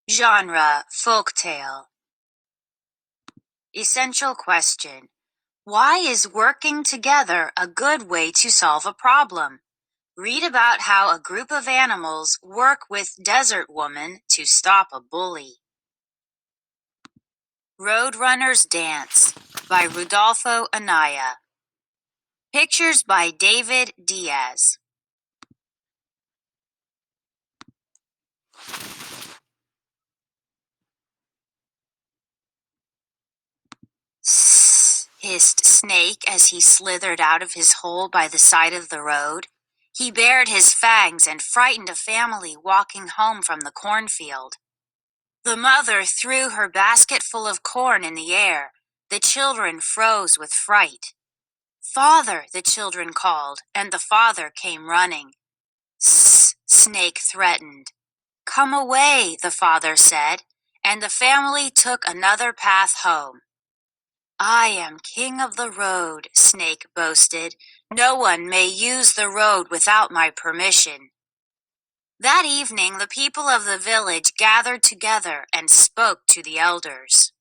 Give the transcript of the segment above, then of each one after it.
Genre, folktale. Essential question. Why is working together a good way to solve a problem? Read about how a group of animals work with Desert Woman to stop a bully. Roadrunners Dance by Rudolfo Anaya. Pictures by David Diaz. Sss, hissed Snake as he slithered out of his hole by the side of the road. He bared his fangs and frightened a family walking home from the cornfield. The mother threw her basket full of corn in the air. The children froze with fright. "Father," the children called, and the father came running. "Sss," Snake threatened. "Come away," the father said, and the family took another path home. "I am king of the road," Snake boasted. "No one may use the road without my permission." That evening, the people of the village gathered together and spoke to the elders.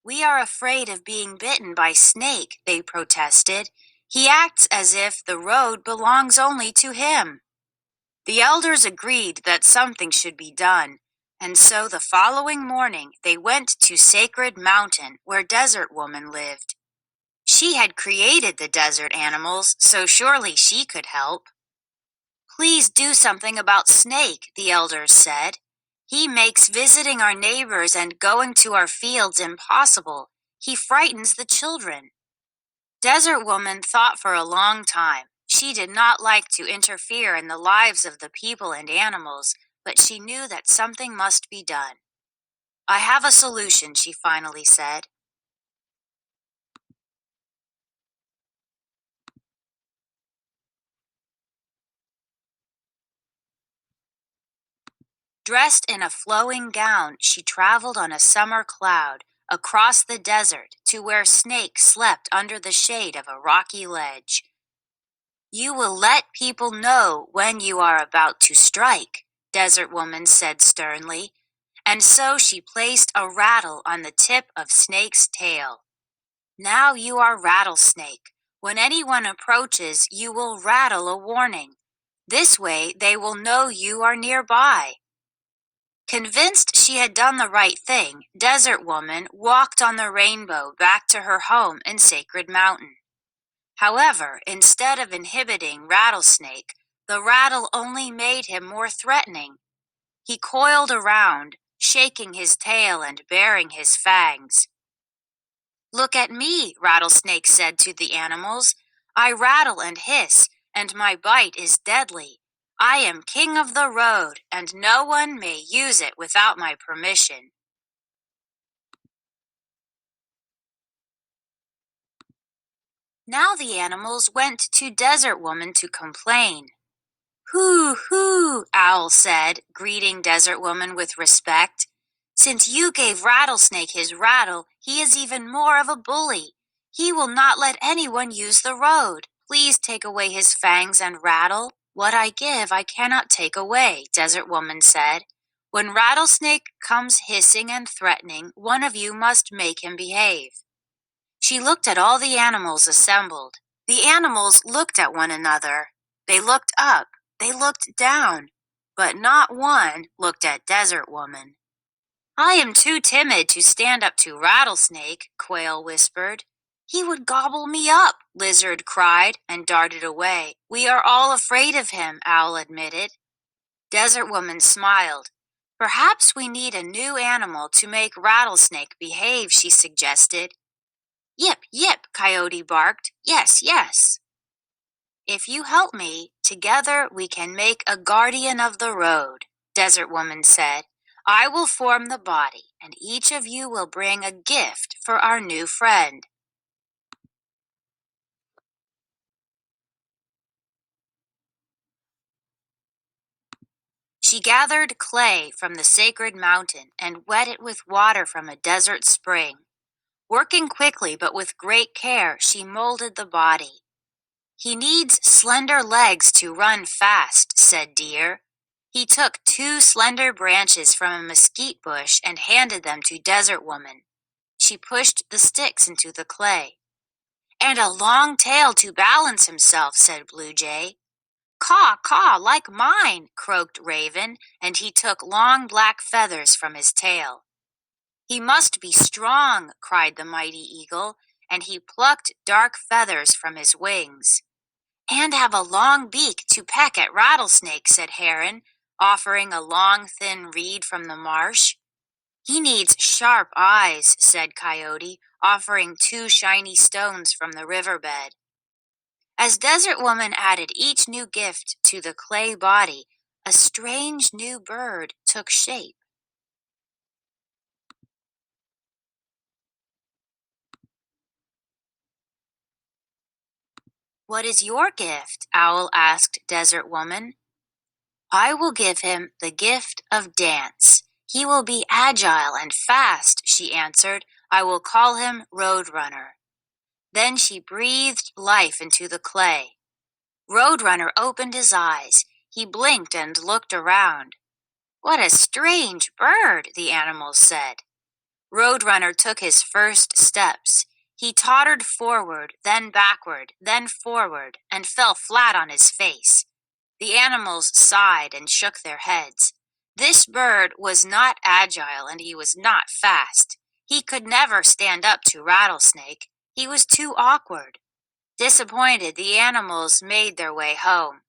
"We are afraid of being bitten by Snake," they protested. "He acts as if the road belongs only to him." The elders agreed that something should be done, and so the following morning they went to Sacred Mountain where Desert Woman lived. She had created the desert animals, so surely she could help. "Please do something about Snake," the elders said. "He makes visiting our neighbors and going to our fields impossible. He frightens the children." Desert Woman thought for a long time. She did not like to interfere in the lives of the people and animals, but she knew that something must be done. "I have a solution," she finally said. Dressed in a flowing gown, she traveled on a summer cloud across the desert to where Snake slept under the shade of a rocky ledge. "You will let people know when you are about to strike," Desert Woman said sternly, and so she placed a rattle on the tip of Snake's tail. "Now you are Rattlesnake. When anyone approaches, you will rattle a warning. This way they will know you are nearby." Convinced she had done the right thing, Desert Woman walked on the rainbow back to her home in Sacred Mountain. However, instead of inhibiting Rattlesnake, the rattle only made him more threatening. He coiled around, shaking his tail and baring his fangs. "Look at me," Rattlesnake said to the animals. "I rattle and hiss, and my bite is deadly. I am king of the road, and no one may use it without my permission." Now the animals went to Desert Woman to complain. "Hoo, hoo," Owl said, greeting Desert Woman with respect. "Since you gave Rattlesnake his rattle, he is even more of a bully. He will not let anyone use the road. Please take away his fangs and rattle." "What I give I cannot take away," Desert Woman said. "When Rattlesnake comes hissing and threatening, one of you must make him behave." She looked at all the animals assembled. The animals looked at one another. They looked up. They looked down. But not one looked at Desert Woman. "I am too timid to stand up to Rattlesnake," Quail whispered. "He would gobble me up," Lizard cried and darted away. "We are all afraid of him," Owl admitted. Desert Woman smiled. "Perhaps we need a new animal to make Rattlesnake behave," she suggested. "Yip, yip," Coyote barked. "Yes, yes." "If you help me, together we can make a guardian of the road," Desert Woman said. "I will form the body, and each of you will bring a gift for our new friend." She gathered clay from the sacred mountain and wet it with water from a desert spring. Working quickly but with great care, she molded the body. "He needs slender legs to run fast," said Deer. He took 2 slender branches from a mesquite bush and handed them to Desert Woman. She pushed the sticks into the clay. "And a long tail to balance himself," said Blue Jay. "Caw, caw, like mine," croaked Raven, and he took long black feathers from his tail. "He must be strong," cried the mighty eagle, and he plucked dark feathers from his wings. "And have a long beak to peck at Rattlesnake," said Heron, offering a long thin reed from the marsh. "He needs sharp eyes," said Coyote, offering 2 shiny stones from the riverbed. As Desert Woman added each new gift to the clay body, a strange new bird took shape. "What is your gift?" Owl asked Desert Woman. "I will give him the gift of dance. He will be agile and fast," she answered. "I will call him Roadrunner." Then she breathed life into the clay. Roadrunner opened his eyes. He blinked and looked around. "What a strange bird," the animals said. Roadrunner took his first steps. He tottered forward, then backward, then forward, and fell flat on his face. The animals sighed and shook their heads. This bird was not agile and he was not fast. He could never stand up to Rattlesnake. He was too awkward. Disappointed, the animals made their way home.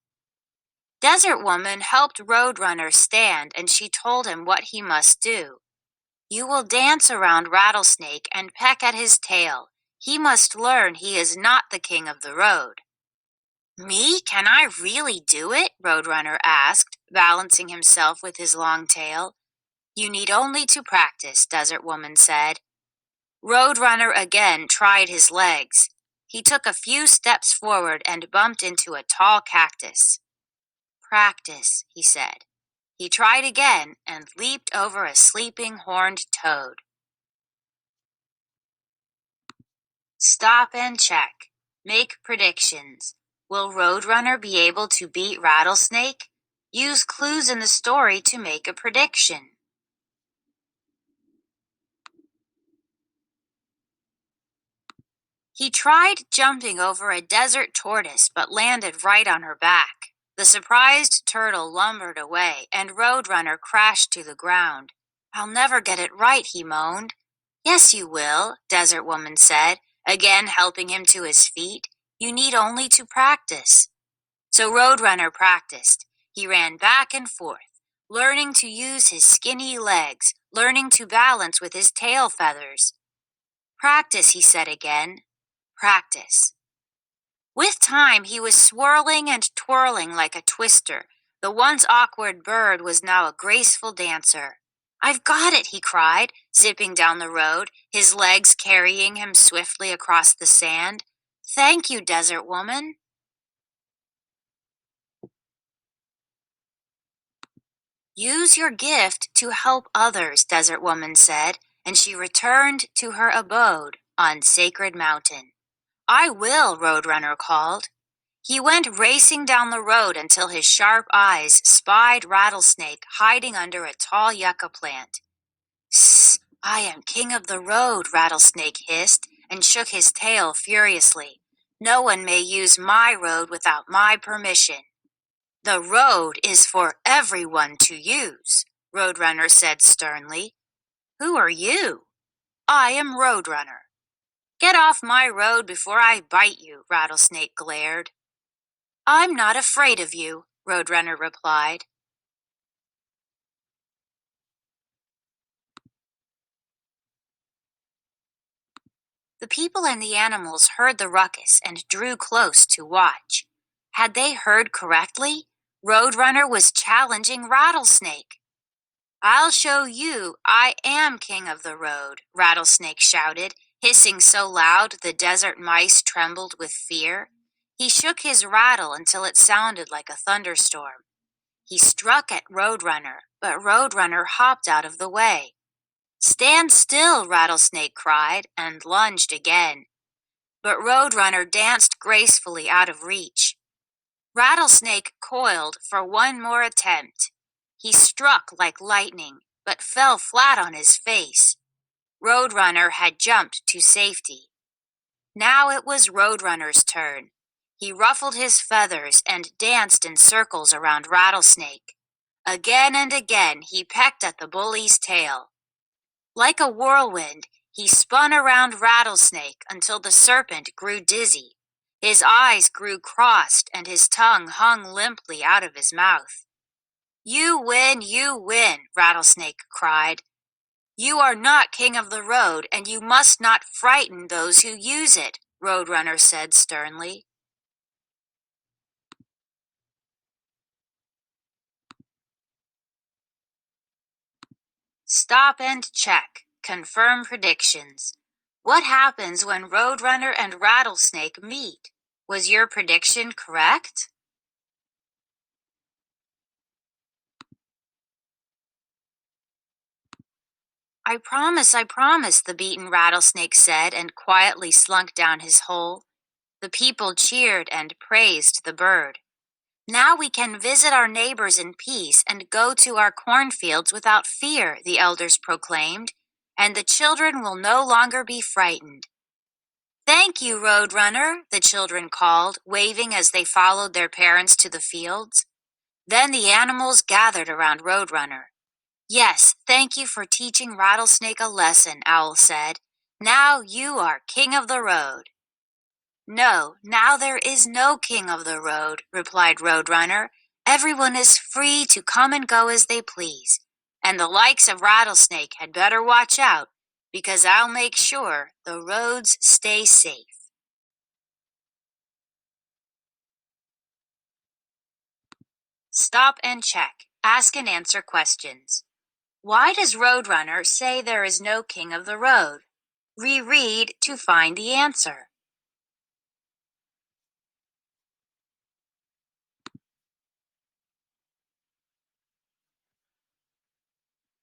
Desert Woman helped Roadrunner stand, and she told him what he must do. "You will dance around Rattlesnake and peck at his tail. He must learn he is not the king of the road." "Me? Can I really do it?" Roadrunner asked, balancing himself with his long tail. "You need only to practice," Desert Woman said. Roadrunner again tried his legs. He took a few steps forward and bumped into a tall cactus. "Practice," he said. He tried again and leaped over a sleeping horned toad. Stop and check. Make predictions. Will Roadrunner be able to beat Rattlesnake? Use clues in the story to make a prediction. He tried jumping over a desert tortoise but landed right on her back. The surprised turtle lumbered away and Roadrunner crashed to the ground. "I'll never get it right," he moaned. "Yes, you will," Desert Woman said, again helping him to his feet. "You need only to practice." So Roadrunner practiced. He ran back and forth, learning to use his skinny legs, learning to balance with his tail feathers. "Practice," he said again. "Practice." With time, he was swirling and twirling like a twister. The once awkward bird was now a graceful dancer. "I've got it," he cried, zipping down the road, his legs carrying him swiftly across the sand. "Thank you, Desert Woman." "Use your gift to help others," Desert Woman said, and she returned to her abode on Sacred Mountain. "I will," Roadrunner called. He went racing down the road until his sharp eyes spied Rattlesnake hiding under a tall yucca plant. "Sss, I am king of the road," Rattlesnake hissed and shook his tail furiously. "No one may use my road without my permission." "The road is for everyone to use," Roadrunner said sternly. "Who are you?" "I am Roadrunner." "Get off my road before I bite you," Rattlesnake glared. "I'm not afraid of you," Roadrunner replied. The people and the animals heard the ruckus and drew close to watch. Had they heard correctly? Roadrunner was challenging Rattlesnake. "I'll show you I am king of the road," Rattlesnake shouted, hissing so loud the desert mice trembled with fear. He shook his rattle until it sounded like a thunderstorm. He struck at Roadrunner, but Roadrunner hopped out of the way. "Stand still," Rattlesnake cried, and lunged again. But Roadrunner danced gracefully out of reach. Rattlesnake coiled for one more attempt. He struck like lightning, but fell flat on his face. Roadrunner had jumped to safety. Now it was Roadrunner's turn. He ruffled his feathers and danced in circles around Rattlesnake. Again and again he pecked at the bully's tail. Like a whirlwind, he spun around Rattlesnake until the serpent grew dizzy. His eyes grew crossed and his tongue hung limply out of his mouth. You win, Rattlesnake cried. You are not king of the road, and you must not frighten those who use it, Roadrunner said sternly. Stop and check. Confirm predictions. What happens when Roadrunner and Rattlesnake meet? Was your prediction correct? I promise, the beaten Rattlesnake said and quietly slunk down his hole. The people cheered and praised the bird. Now we can visit our neighbors in peace and go to our cornfields without fear, the elders proclaimed, and the children will no longer be frightened. Thank you, Roadrunner, the children called, waving as they followed their parents to the fields. Then the animals gathered around Roadrunner. Yes, thank you for teaching Rattlesnake a lesson, Owl said. Now you are king of the road. No, now there is no king of the road, replied Roadrunner. Everyone is free to come and go as they please. And the likes of Rattlesnake had better watch out, because I'll make sure the roads stay safe. Stop and check. Ask and answer questions. Why does Roadrunner say there is no king of the road? Reread to find the answer.